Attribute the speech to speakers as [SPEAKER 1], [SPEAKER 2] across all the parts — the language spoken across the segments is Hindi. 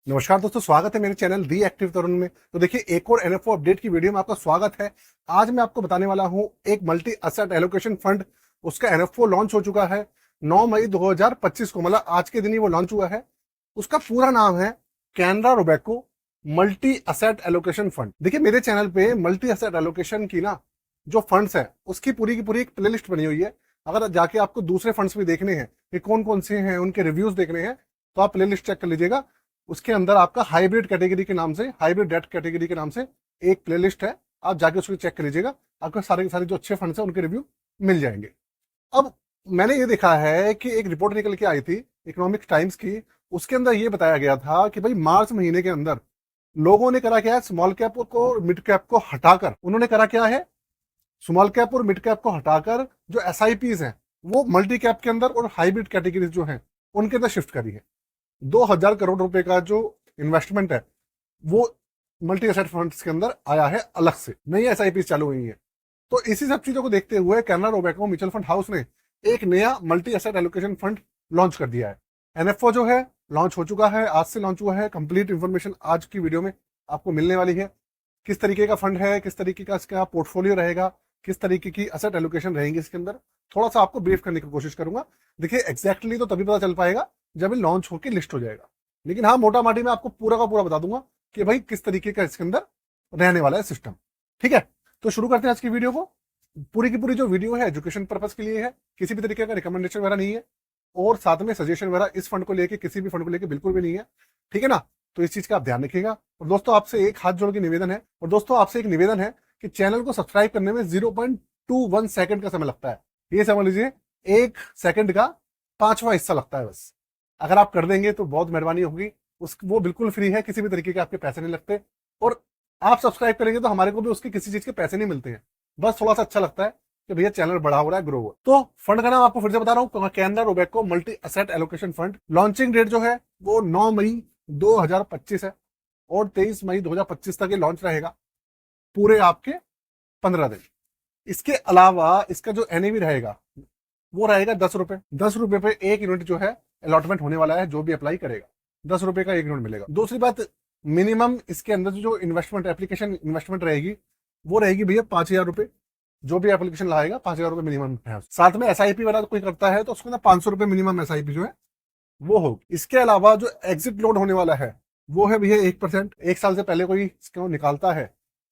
[SPEAKER 1] नमस्कार दोस्तों, स्वागत है मेरे चैनल दी एक्टिव तरुण में। तो देखिए, एक और एनएफओ अपडेट की वीडियो में आपका स्वागत है। आज मैं आपको बताने वाला हूं एक मल्टी असेट एलोकेशन फंड, उसका एनएफओ लॉन्च हो चुका है 9 मई 2025 को, मतलब आज के दिन ही वो लॉन्च हुआ है। उसका पूरा नाम है Canara Robeco multi asset allocation fund. देखिए, मेरे चैनल पे मल्टी असेट एलोकेशन की ना जो फंड्स है उसकी पूरी की पूरी एक प्लेलिस्ट बनी हुई है। अगर जाके आपको दूसरे फंड्स भी देखने हैं कि कौन कौन से हैं, उनके रिव्यूज देखने हैं, तो आप प्लेलिस्ट चेक कर लीजिएगा। उसके अंदर आपका हाइब्रिड कैटेगरी के नाम से, हाइब्रिड डेट कैटेगरी के नाम से एक प्लेलिस्ट है। आप जाके उसको चेक कर लीजिएगा, आपको सारे के सारे जो अच्छे फंड्स हैं उनके रिव्यू मिल जाएंगे। अब मैंने ये देखा है कि एक रिपोर्ट निकल के आई थी इकोनॉमिक टाइम्स की। उसके अंदर ये बताया गया था कि भाई मार्च महीने के अंदर लोगों ने करा क्या है, स्मॉल कैप को मिड कैप को हटाकर उन्होंने करा क्या है, स्मॉल कैप और मिड कैप को हटाकर जो एसआईपीज हैं वो मल्टी कैप के अंदर और हाइब्रिड कैटेगरीज जो हैं उनके अंदर शिफ्ट करी है। 2000 करोड़ रुपए का जो इन्वेस्टमेंट है वो मल्टी एसेट फंड्स के अंदर आया है, अलग से नई एसआईपी चालू हुई है। तो इसी सब चीजों को देखते हुए Canara Robeco mutual fund house ने एक नया multi asset allocation fund launch कर दिया है। एनएफओ जो है लॉन्च हो चुका है, आज से लॉन्च हुआ है। कंप्लीट इंफॉर्मेशन आज की वीडियो में आपको मिलने वाली है। किस तरीके का फंड है, किस तरीके का इसका पोर्टफोलियो रहेगा, किस तरीके की एसेट एलोकेशन रहेंगी इसके अंदर, थोड़ा सा आपको ब्रीफ करने की कोशिश करूंगा। देखिए, एग्जैक्टली तो तभी पता चल पाएगा जब ये लॉन्च होकर लिस्ट हो जाएगा, लेकिन हाँ, मोटा माटी में आपको पूरा का पूरा बता दूंगा कि भाई किस तरीके का इसके अंदर रहने वाला है सिस्टम। ठीक है, तो शुरू करते हैं आज की वीडियो को। पूरी की पूरी जो वीडियो है एजुकेशन पर्पज के लिए है, किसी भी तरीके का रिकमेंडेशन वगैरह नहीं है, और साथ में सजेशन वगैरह इस फंड को लेके, किसी भी फंड को लेके बिल्कुल भी नहीं है। ठीक है ना, तो इस चीज का आप ध्यान रखिएगा। और दोस्तों, आपसे एक हाथ जोड़ के निवेदन है, और दोस्तों आपसे एक निवेदन है कि चैनल को सब्सक्राइब करने में 0.21 सेकंड का समय लगता है। ये समझ लीजिए 1 सेकंड का 5वां हिस्सा लगता है बस। अगर आप कर देंगे तो बहुत मेहरबानी होगी। वो बिल्कुल फ्री है, किसी भी तरीके के आपके पैसे नहीं लगते, और आप सब्सक्राइब करेंगे तो हमारे को भी उसके किसी चीज के पैसे नहीं मिलते हैं। बस थोड़ा सा अच्छा लगता है कि भैया चैनल बड़ा हो रहा है, ग्रो हो। तो फंड का नाम आपको फिर से बता रहा हूँ, Canara Robeco multi asset allocation fund. Launching date जो है वो 9 मई 2025 है, और 23 मई 2025 तक ये लॉन्च रहेगा, पूरे आपके 15 दिन। इसके अलावा इसका जो एनएवी रहेगा वो रहेगा 10 रुपए। 10 रुपए पे एक यूनिट जो है अलॉटमेंट होने वाला है। जो भी अप्लाई करेगा 10 रुपए का एक यूनिट मिलेगा। दूसरी बात, मिनिमम इसके अंदर जो इन्वेस्टमेंट एप्लीकेशन इन्वेस्टमेंट रहेगी वो रहेगी भैया 5000 रुपए। जो भी एप्लीकेशन लगाएगा 5000 रुपए मिनिमम है। साथ में एसआईपी वाला कोई करता है तो उसके अंदर 500 रुपए मिनिमम एसआईपी जो है वो होगी। इसके अलावा जो एग्जिट लोड होने वाला है वो है भैया 1%। एक साल से पहले कोई इसको निकालता है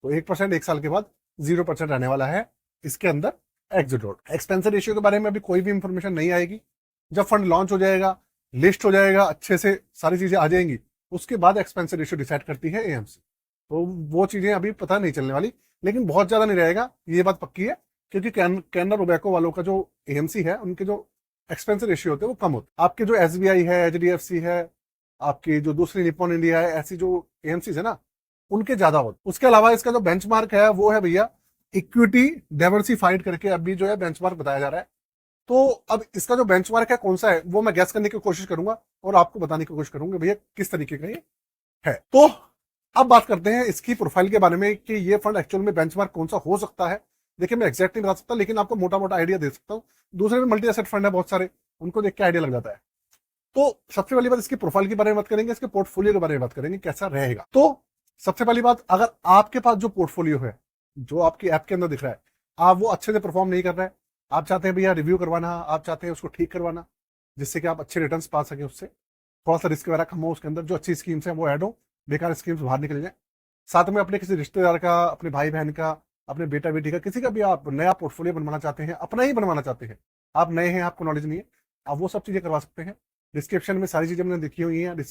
[SPEAKER 1] तो 1%, एक साल के बाद 0% रहने वाला है इसके अंदर एग्जिट लोड। एक्सपेंस रेशियो के बारे में अभी कोई भी इंफॉर्मेशन नहीं आएगी। जब फंड लॉन्च हो जाएगा, लिस्ट हो जाएगा, अच्छे से सारी चीजें आ जाएंगी, उसके बाद एक्सपेंस रेशियो डिसाइड करती है एएमसी। तो वो चीजें अभी पता नहीं चलने वाली, लेकिन बहुत ज्यादा नहीं रहेगा, ये बात पक्की है। क्योंकि कैनरा रोबेको वालों का जो एएमसी है, उनके जो एक्सपेंस रेशियो होते हैं वो कम होते हैं। आपके जो एसबीआई है, एचडीएफसी है, आपकी जो दूसरी निप्पॉन इंडिया है, ऐसी जो एएमसी है ना, उनके ज्यादा होते। उसके अलावा इसका जो बेंचमार्क है वो है भैया इक्विटी डाइवर्सिफाइड करके अभी जो है बेंचमार्क बताया जा रहा है। तो अब इसका जो बेंचमार्क है कौन सा है वो मैं गैस करने की कोशिश करूंगा और आपको बताने की कोशिश करूंगा भैया किस तरीके का ये है। तो अब बात करते हैं इसकी प्रोफाइल के बारे में कि ये फंड एक्चुअल में बेंचमार्क कौन सा हो सकता है। देखिए, मैं एक्जैक्ट नहीं बता सकता, लेकिन आपको मोटा मोटा आइडिया दे सकता हूँ। दूसरे में मल्टी एसेट फंड है बहुत सारे, उनको देख के आइडिया लग जाता है। तो सबसे पहली बात, इसकी प्रोफाइल के बारे में बात करेंगे, इसके पोर्टफोलियो के बारे में बात करेंगे कैसा रहेगा। तो सबसे पहली बात, अगर आपके पास जो पोर्टफोलियो है जो आपकी ऐप के अंदर दिख रहा है, आप वो अच्छे से परफॉर्म नहीं कर रहे हैं, आप चाहते हैं भैया रिव्यू करवाना, आप चाहते हैं उसको ठीक करवाना जिससे कि आप अच्छे रिटर्न्स पा सके, उससे थोड़ा सा रिस्क वगैरह कम हो, उसके अंदर जो अच्छी स्कीम्स हैं वो ऐड हो, बेकार स्कीम्स बाहर निकल जाए। साथ में अपने किसी रिश्तेदार का, अपने भाई बहन का, अपने बेटा बेटी का, किसी का भी आप नया पोर्टफोलियो बनवाना चाहते हैं, अपना ही बनवाना चाहते हैं, आप नए हैं, आपको नॉलेज नहीं है, आप वो सब चीजें करवा सकते हैं। डिस्क्रिप्शन में सारी चीजें मैंने लिखी हुई हैं,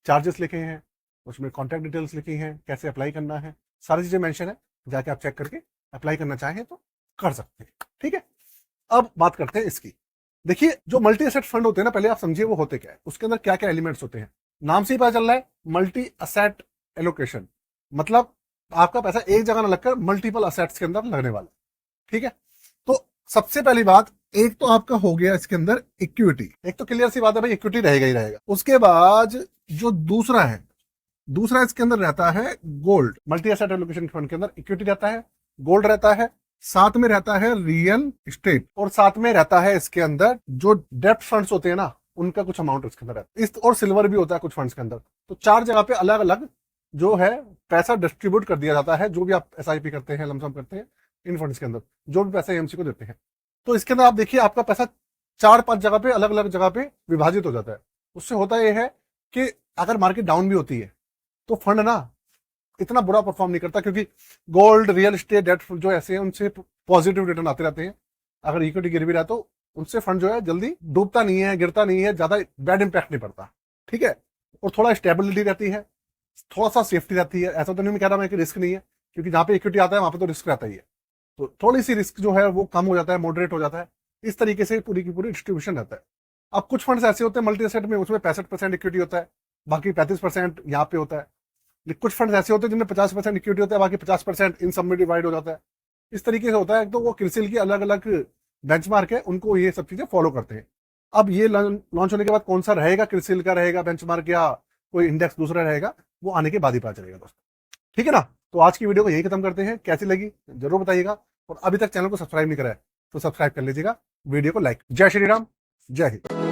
[SPEAKER 1] चार्जेस लिखे हैं, उसमें कॉन्टैक्ट डिटेल्स लिखी हैं, कैसे अप्लाई करना है, सारी चीजें मेंशन है। जाके आप चेक करके अप्लाई करना चाहें तो कर सकते हैं। ठीक है, अब बात करते हैं इसकी। देखिए, जो मल्टी एसेट फंड होते हैं ना, पहले आप समझिए वो होते क्या है, उसके अंदर क्या क्या एलिमेंट्स होते हैं। नाम से ही पता चल रहा है मल्टी एसेट एलोकेशन, मतलब आपका पैसा एक जगह ना लगकर मल्टीपल असेट्स के अंदर लगने वाला। ठीक है, तो सबसे पहली बात, एक तो आपका हो गया इसके अंदर इक्विटी। एक तो क्लियर सी बात है भाई, इक्विटी रहेगा ही रहेगा। उसके बाद जो दूसरा है, दूसरा इसके अंदर रहता है gold. Multi asset allocation fund के अंदर इक्विटी रहता है, गोल्ड रहता है, साथ में रहता है रियल एस्टेट, और साथ में रहता है इसके अंदर जो डेप्ट फंड्स होते हैं ना, उनका कुछ अमाउंट इसके अंदर है। इस और सिल्वर भी होता है कुछ फंड्स के अंदर। तो 4 जगह पे अलग अलग जो है पैसा डिस्ट्रीब्यूट कर दिया जाता है, जो भी आप एसआईपी करते हैं, लमसम करते हैं इन फंड्स के अंदर, जो भी पैसा एएमसी को देते हैं। तो इसके अंदर आप देखिए आपका पैसा 4-5 जगह पे अलग अलग जगह पे विभाजित हो जाता है। उससे होता यह है कि अगर मार्केट डाउन भी होती है तो फंड ना इतना बुरा परफॉर्म नहीं करता, क्योंकि गोल्ड, रियल एस्टेट, डेट जो ऐसे हैं उनसे पॉजिटिव रिटर्न आते रहते हैं। अगर इक्विटी गिर भी रहा है तो उनसे फंड जो है जल्दी डूबता नहीं है, गिरता नहीं है, ज्यादा बैड इंपैक्ट नहीं पड़ता। ठीक है, और थोड़ा स्टेबिलिटी रहती है, थोड़ा सा सेफ्टी रहती है। ऐसा तो नहीं मैं कह रहा मैं कि रिस्क नहीं है, क्योंकि जहां पे इक्विटी आता है वहां पे तो रिस्क रहता ही है। तो थोड़ी सी रिस्क जो है वो कम हो जाता है, मॉडरेट हो जाता है। इस तरीके से पूरी की पूरी डिस्ट्रीब्यूशन रहता है। अब कुछ फंड्स ऐसे होते हैं मल्टी एसेट में, उसमें 65% इक्विटी होता है, बाकी 35% यहाँ पे होता है। कुछ फंड्स ऐसे होते हैं जिनमें 50% इक्विटी होता है, बाकी 50% इन सब में डिवाइड हो जाता है। इस तरीके से होता है। तो वो क्रिसिल की अलग अलग बेंचमार्क है, उनको ये सब चीजें फॉलो करते हैं। अब ये लॉन्च होने के बाद कौन सा रहेगा, क्रिसिल का रहेगा बेंचमार्क या कोई इंडेक्स दूसरा रहेगा, वो आने के बाद ही पता चलेगा दोस्तों। ठीक है ना। तो आज की वीडियो को यही खत्म करते हैं। कैसी लगी जरूर बताइएगा, और अभी तक चैनल को सब्सक्राइब नहीं करा है तो सब्सक्राइब कर लीजिएगा, वीडियो को लाइक। जय श्री राम, जय हिंद।